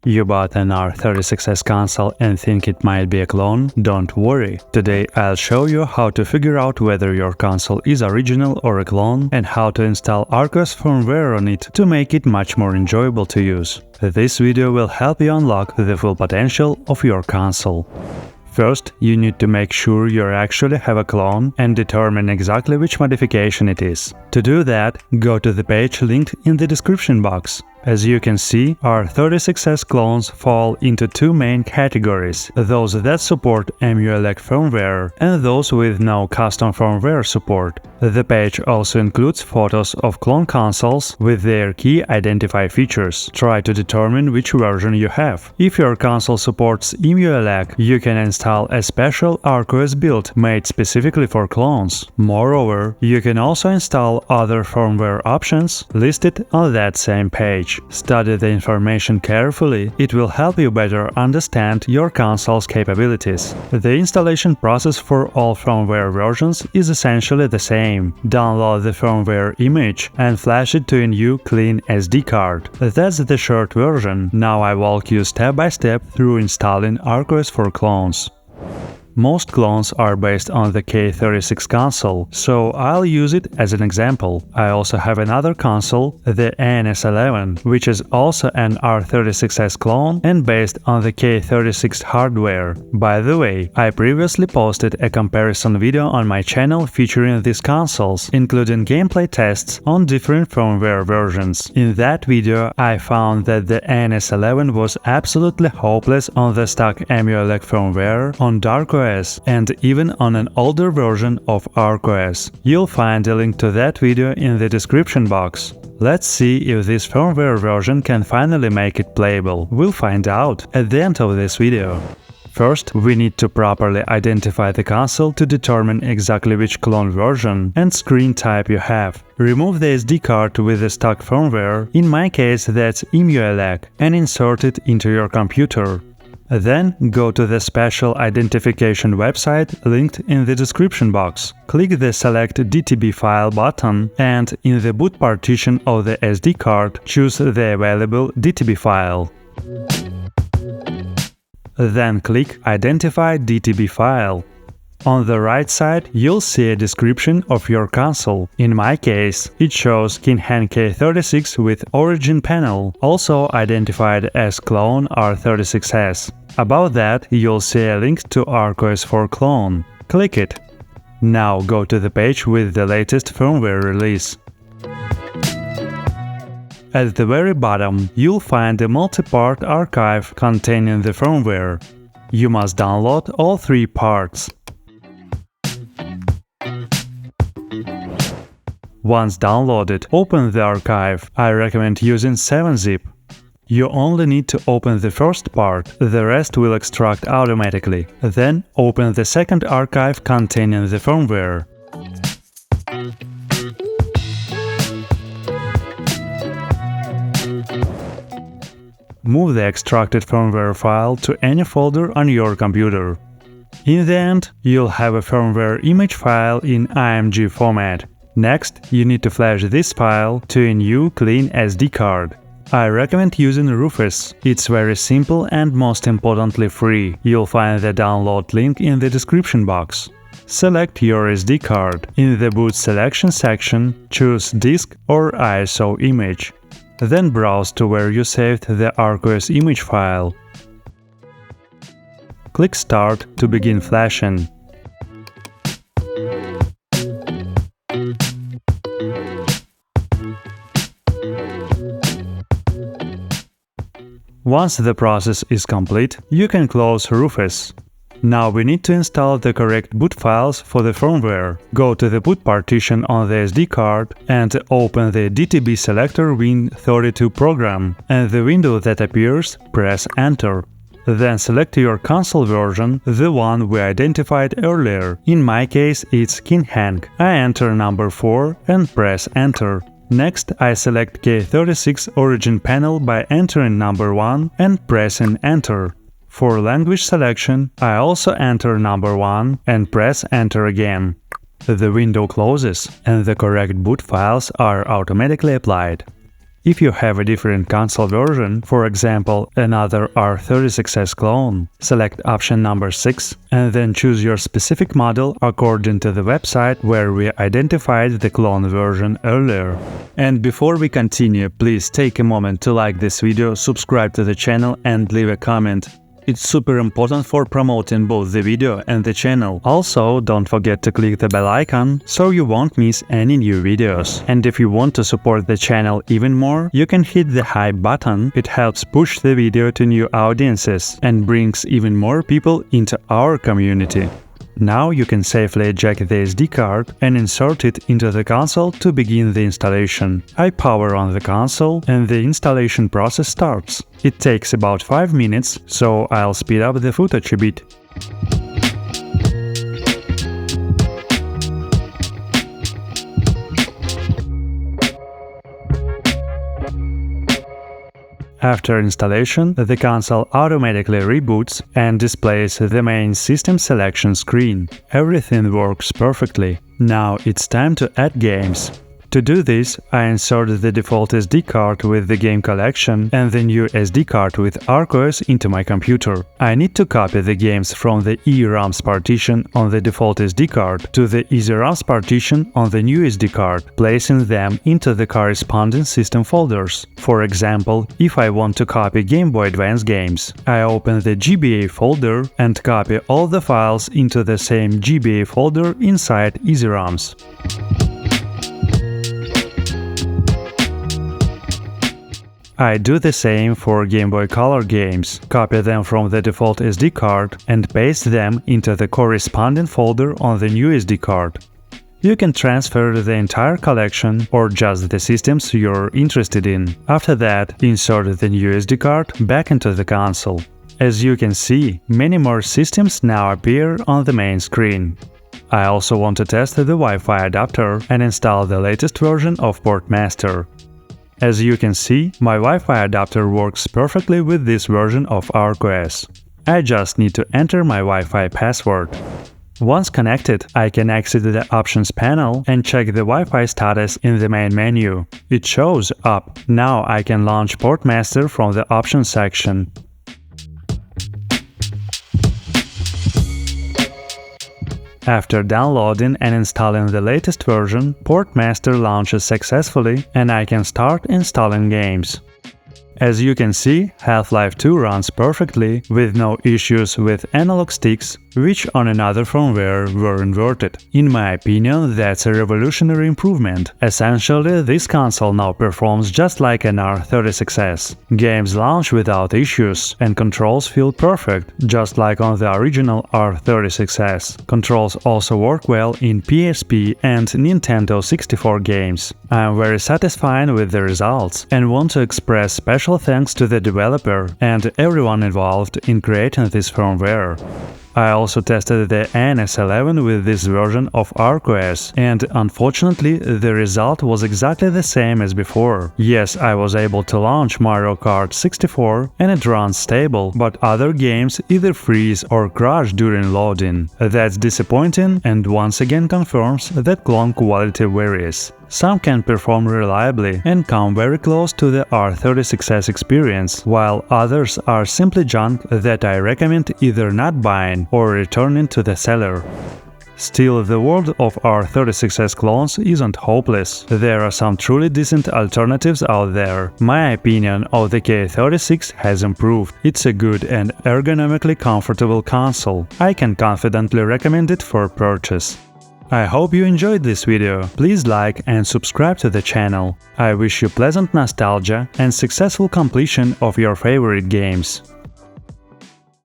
You bought an R36S console and think it might be a clone? Don't worry. Today I'll show you how to figure out whether your console is original or a clone and how to install ArkOS firmware on it to make it much more enjoyable to use. This video will help you unlock the full potential of your console. First, you need to make sure you actually have a clone and determine exactly which modification it is. To do that, go to the page linked in the description box. As you can see, R36S clones fall into two main categories: those that support emulate firmware and those with no custom firmware support. The page also includes photos of clone consoles with their key identify features. Try to determine which version you have. If your console supports emulate, you can install a special ArkOS build made specifically for clones. Moreover, you can also install other firmware options listed on that same page. Study the information carefully, it will help you better understand your console's capabilities. The installation process for all firmware versions is essentially the same. Download the firmware image and flash it to a new clean SD card. That's the short version. Now I walk you step by step through installing ArkOS4clones. Most clones are based on the K36 console, so I'll use it as an example. I also have another console, the ANS11, which is also an R36S clone and based on the K36 hardware. By the way, I previously posted a comparison video on my channel featuring these consoles, including gameplay tests on different firmware versions. In that video, I found that the ANS11 was absolutely hopeless on the stock emulate firmware, on dArkOS, and even on an older version of ArkOS. You'll find a link to that video in the description box. Let's see if this firmware version can finally make it playable. We'll find out at the end of this video. First, we need to properly identify the console to determine exactly which clone version and screen type you have. Remove the SD card with the stock firmware, in my case that's emulate, and insert it into your computer. Then go to the special identification website linked in the description box. Click the Select DTB file button and in the boot partition of the SD card choose the available DTB file. Then click Identify DTB file. On the right side, you'll see a description of your console. In my case, it shows kinhank K36 with origin panel, also identified as clone R36S. Above that, you'll see a link to ArkOS4clone. Click it. Now go to the page with the latest firmware release. At the very bottom, you'll find a multi-part archive containing the firmware. You must download all three parts. Once downloaded, open the archive. I recommend using 7-zip. You only need to open the first part, the rest will extract automatically. Then open the second archive containing the firmware. Move the extracted firmware file to any folder on your computer. In the end, you'll have a firmware image file in IMG format. Next, you need to flash this file to a new clean SD card. I recommend using Rufus. It's very simple and most importantly free. You'll find the download link in the description box. Select your SD card. In the boot selection section, choose disk or ISO image. Then browse to where you saved the ArkOS image file. Click Start to begin flashing. Once the process is complete, you can close Rufus. Now we need to install the correct boot files for the firmware. Go to the boot partition on the SD card and open the DTB Selector Win32 program, and the window that appears, press Enter. Then select your console version, the one we identified earlier. In my case, it's kinhank. I enter number 4 and press Enter. Next, I select K36 origin panel by entering number 1 and pressing Enter. For language selection, I also enter number 1 and press Enter again. The window closes and the correct boot files are automatically applied. If you have a different console version, for example, another R36S clone, select option number 6 and then choose your specific model according to the website where we identified the clone version earlier. And before we continue, please take a moment to like this video, subscribe to the channel and leave a comment. It's super important for promoting both the video and the channel. Also, don't forget to click the bell icon so you won't miss any new videos. And if you want to support the channel even more, you can hit the hype button. It helps push the video to new audiences and brings even more people into our community. Now you can safely eject the SD card and insert it into the console to begin the installation. I power on the console and the installation process starts. It takes about 5 minutes, so I'll speed up the footage a bit. After installation, the console automatically reboots and displays the main system selection screen. Everything works perfectly. Now it's time to add games. To do this, I insert the default SD card with the game collection and the new SD card with ArkOS into my computer. I need to copy the games from the EROMs partition on the default SD card to the EasyROMs partition on the new SD card, placing them into the corresponding system folders. For example, if I want to copy Game Boy Advance games, I open the GBA folder and copy all the files into the same GBA folder inside EasyROMs. I do the same for Game Boy Color games, copy them from the default SD card and paste them into the corresponding folder on the new SD card. You can transfer the entire collection or just the systems you're interested in. After that, insert the new SD card back into the console. As you can see, many more systems now appear on the main screen. I also want to test the Wi-Fi adapter and install the latest version of Portmaster. As you can see, my Wi-Fi adapter works perfectly with this version of ArkOS. I just need to enter my Wi-Fi password. Once connected, I can exit the options panel and check the Wi-Fi status in the main menu. It shows up. Now I can launch Portmaster from the options section. After downloading and installing the latest version, Portmaster launches successfully and I can start installing games. As you can see, Half-Life 2 runs perfectly, with no issues with analog sticks, which on another firmware were inverted. In my opinion, that's a revolutionary improvement. Essentially, this console now performs just like an R36S. Games launch without issues, and controls feel perfect, just like on the original R36S. Controls also work well in PSP and Nintendo 64 games. I am very satisfied with the results and want to express special thanks to the developer and everyone involved in creating this firmware. I also tested the ANS11 with this version of ArkOS, and unfortunately the result was exactly the same as before. Yes, I was able to launch Mario Kart 64 and it runs stable, but other games either freeze or crash during loading. That's disappointing and once again confirms that clone quality varies. Some can perform reliably and come very close to the R36S experience, while others are simply junk that I recommend either not buying or returning to the seller. Still, the world of R36S clones isn't hopeless. There are some truly decent alternatives out there. My opinion of the K36 has improved. It's a good and ergonomically comfortable console. I can confidently recommend it for purchase. I hope you enjoyed this video. Please like and subscribe to the channel. I wish you pleasant nostalgia and successful completion of your favorite games.